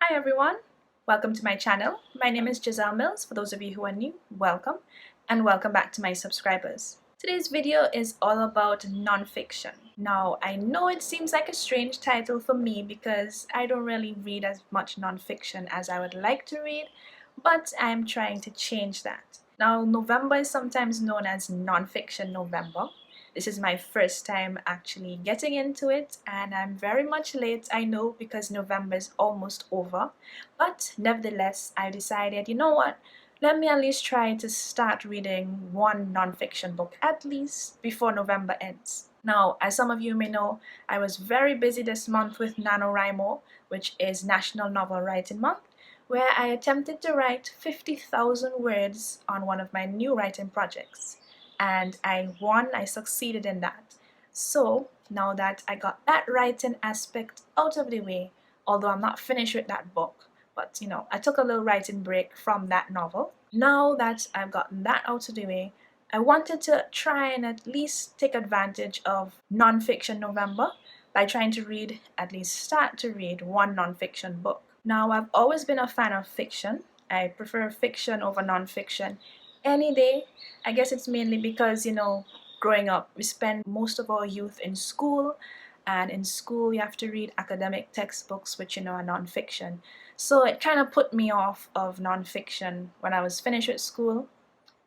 Hi everyone, welcome to my channel. My name is Giselle Mills. For those of you who are new, welcome, and welcome back to my subscribers. Today's video is all about nonfiction. Now, I know it seems like a strange title for me because I don't really read as much nonfiction as I would like to read, but I'm trying to change that. Now, November is sometimes known as Nonfiction November. This is my first time actually getting into it, and I'm very much late, I know, because November is almost over. But nevertheless, I decided, you know what? Let me at least try to start reading one nonfiction book at least before November ends. Now, as some of you may know, I was very busy this month with NaNoWriMo, which is National Novel Writing Month, where I attempted to write 50,000 words on one of my new writing projects. And I won, I succeeded in that. So now that I got that writing aspect out of the way, although I'm not finished with that book, but I took a little writing break from that novel. Now that I've gotten that out of the way, I wanted to try and at least take advantage of Nonfiction November by trying to start to read one nonfiction book. Now, I've always been a fan of fiction. I prefer fiction over nonfiction any day. I guess it's mainly because, growing up, we spend most of our youth in school, and in school you have to read academic textbooks which, are nonfiction. So it kind of put me off of nonfiction when I was finished with school,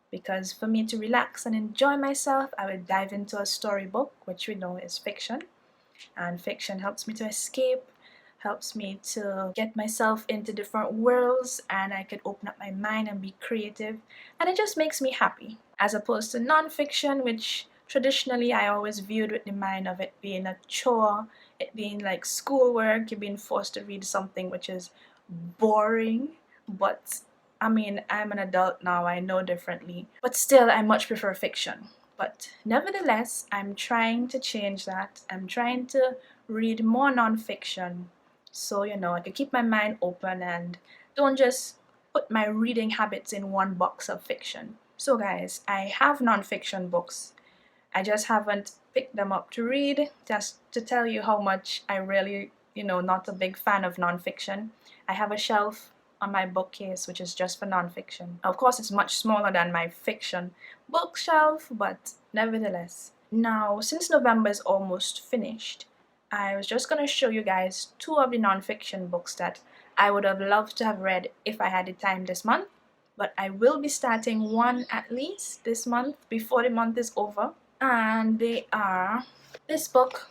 because for me to relax and enjoy myself, I would dive into a storybook, which we know is fiction. And fiction helps me to escape, helps me to get myself into different worlds, and I could open up my mind and be creative, and it just makes me happy. As opposed to nonfiction, which traditionally I always viewed with the mind of it being a chore, it being like schoolwork, you're being forced to read something which is boring. But I mean, I'm an adult now, I know differently, but still I much prefer fiction. But nevertheless, I'm trying to change that. I'm trying to read more nonfiction, so I could keep my mind open and don't just put my reading habits in one box of fiction. So guys, I have nonfiction books. I just haven't picked them up to read, just to tell you how much I really, not a big fan of nonfiction. I have a shelf on my bookcase which is just for nonfiction. Of course, it's much smaller than my fiction bookshelf, but nevertheless. Now, since November is almost finished, I was just going to show you guys two of the nonfiction books that I would have loved to have read if I had the time this month. But I will be starting one at least this month before the month is over. And they are this book,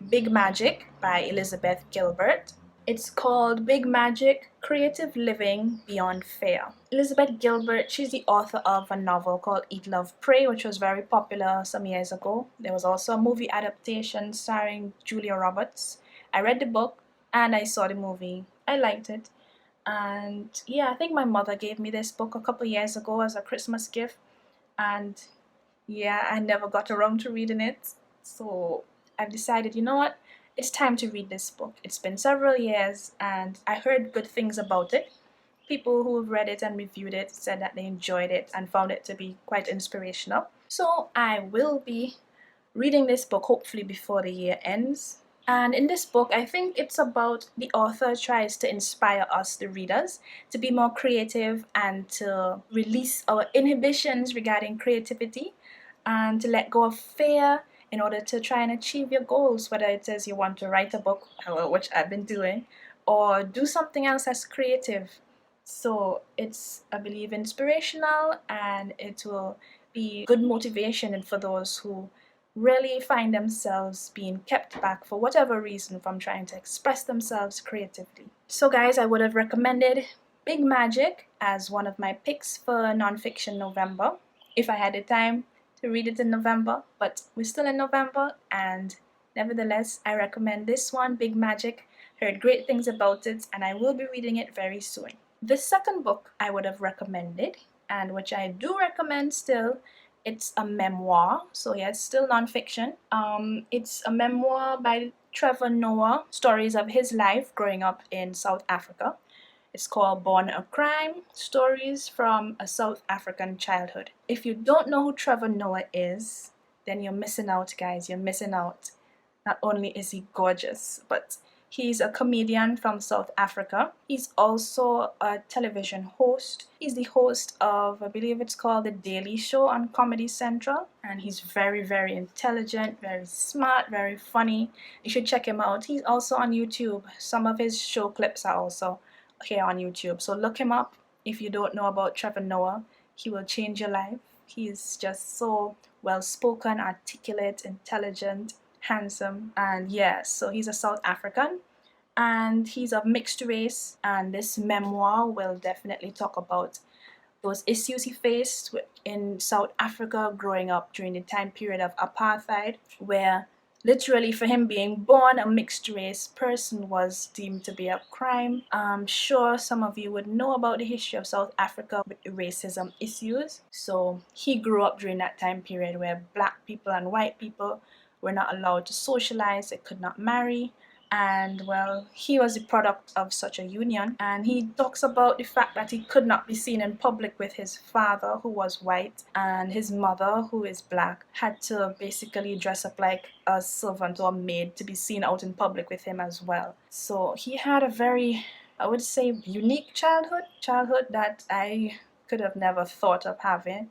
Big Magic by Elizabeth Gilbert. It's called Big Magic: Creative Living Beyond Fear. Elizabeth Gilbert, she's the author of a novel called Eat, Love, Pray, which was very popular some years ago. There was also a movie adaptation starring Julia Roberts. I read the book and I saw the movie. I liked it. And yeah, I think my mother gave me this book a couple years ago as a Christmas gift. And yeah, I never got around to reading it. So I've decided, you know what? It's time to read this book. It's been several years and I heard good things about it. People who have read it and reviewed it said that they enjoyed it and found it to be quite inspirational. So I will be reading this book hopefully before the year ends. And in this book, I think it's about the author tries to inspire us, the readers, to be more creative and to release our inhibitions regarding creativity and to let go of fear in order to try and achieve your goals, whether it is you want to write a book, which I've been doing, or do something else that's creative. So it's, I believe, inspirational, and it will be good motivation for those who really find themselves being kept back for whatever reason from trying to express themselves creatively. So guys, I would have recommended Big Magic as one of my picks for Nonfiction November if I had the time to read it in November, but we're still in November, and nevertheless, I recommend this one, Big Magic. Heard great things about it, and I will be reading it very soon. The second book I would have recommended, and which I do recommend still, it's a memoir. So yeah, it's still nonfiction. It's a memoir by Trevor Noah, stories of his life growing up in South Africa. It's called Born a Crime: Stories from a South African Childhood. If you don't know who Trevor Noah is, then you're missing out, guys. You're missing out. Not only is he gorgeous, but He's a comedian from South Africa. He's also a television host. He's the host of, I believe it's called The Daily Show on Comedy Central. And he's very, very intelligent, very smart, very funny. You should check him out. He's also on YouTube. Some of his show clips are also here on YouTube. So look him up. If you don't know about Trevor Noah, he will change your life. He is just so well-spoken, articulate, intelligent, handsome, and yes, so he's a South African and he's of mixed race, and this memoir will definitely talk about those issues he faced in South Africa growing up during the time period of apartheid, where literally for him being born a mixed race person was deemed to be a crime. I'm sure some of you would know about the history of South Africa with racism issues. So he grew up during that time period where black people and white people were not allowed to socialize, they could not marry. And well, he was the product of such a union, and he talks about the fact that he could not be seen in public with his father, who was white, and his mother, who is black, had to basically dress up like a servant or a maid to be seen out in public with him as well. So he had a very, I would say, unique childhood that I could have never thought of having,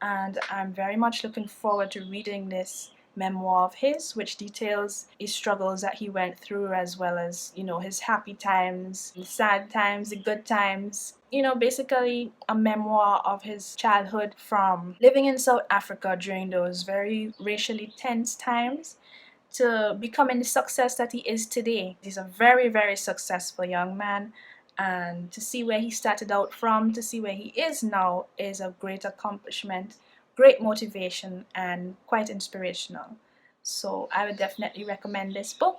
and I'm very much looking forward to reading this memoir of his, which details his struggles that he went through, as well as, you know, his happy times, the sad times, the good times. You know, basically a memoir of his childhood from living in South Africa during those very racially tense times to becoming the success that he is today. He's a very, very successful young man, and to see where he started out from to see where he is now is a great accomplishment, great motivation, and quite inspirational. So I would definitely recommend this book,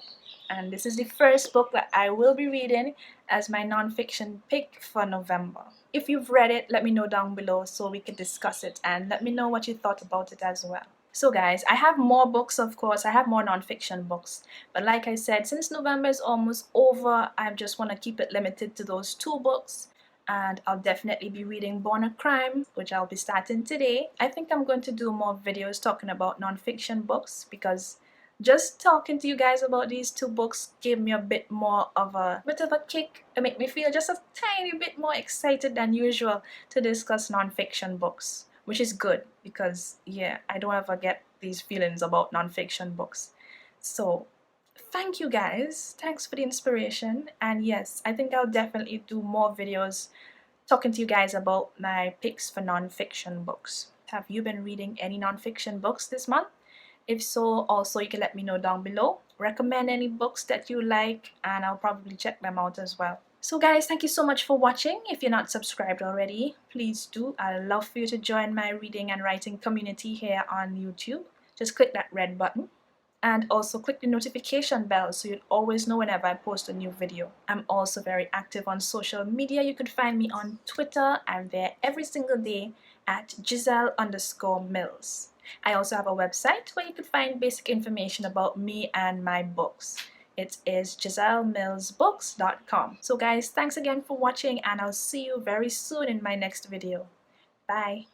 and this is the first book that I will be reading as my nonfiction pick for November. If you've read it, let me know down below so we can discuss it, and let me know what you thought about it as well. So guys, I have more books, of course. I have more nonfiction books, but like I said, since November is almost over, I just want to keep it limited to those 2 books. And I'll definitely be reading Born a Crime, which I'll be starting today. I think I'm going to do more videos talking about nonfiction books, because just talking to you guys about these 2 books gave me a bit of a kick. It made me feel just a tiny bit more excited than usual to discuss nonfiction books, which is good because, yeah, I don't ever get these feelings about nonfiction books. So thank you guys. Thanks for the inspiration. And yes, I think I'll definitely do more videos talking to you guys about my picks for nonfiction books. Have you been reading any nonfiction books this month? If so, also you can let me know down below. Recommend any books that you like, and I'll probably check them out as well. So guys, thank you so much for watching. If you're not subscribed already, please do. I'd love for you to join my reading and writing community here on YouTube. Just click that red button. And also click the notification bell so you'll always know whenever I post a new video. I'm also very active on social media. You can find me on Twitter. I'm there every single day at Giselle_Mills. I also have a website where you can find basic information about me and my books. It is GiselleMillsBooks.com. So guys, thanks again for watching, and I'll see you very soon in my next video. Bye.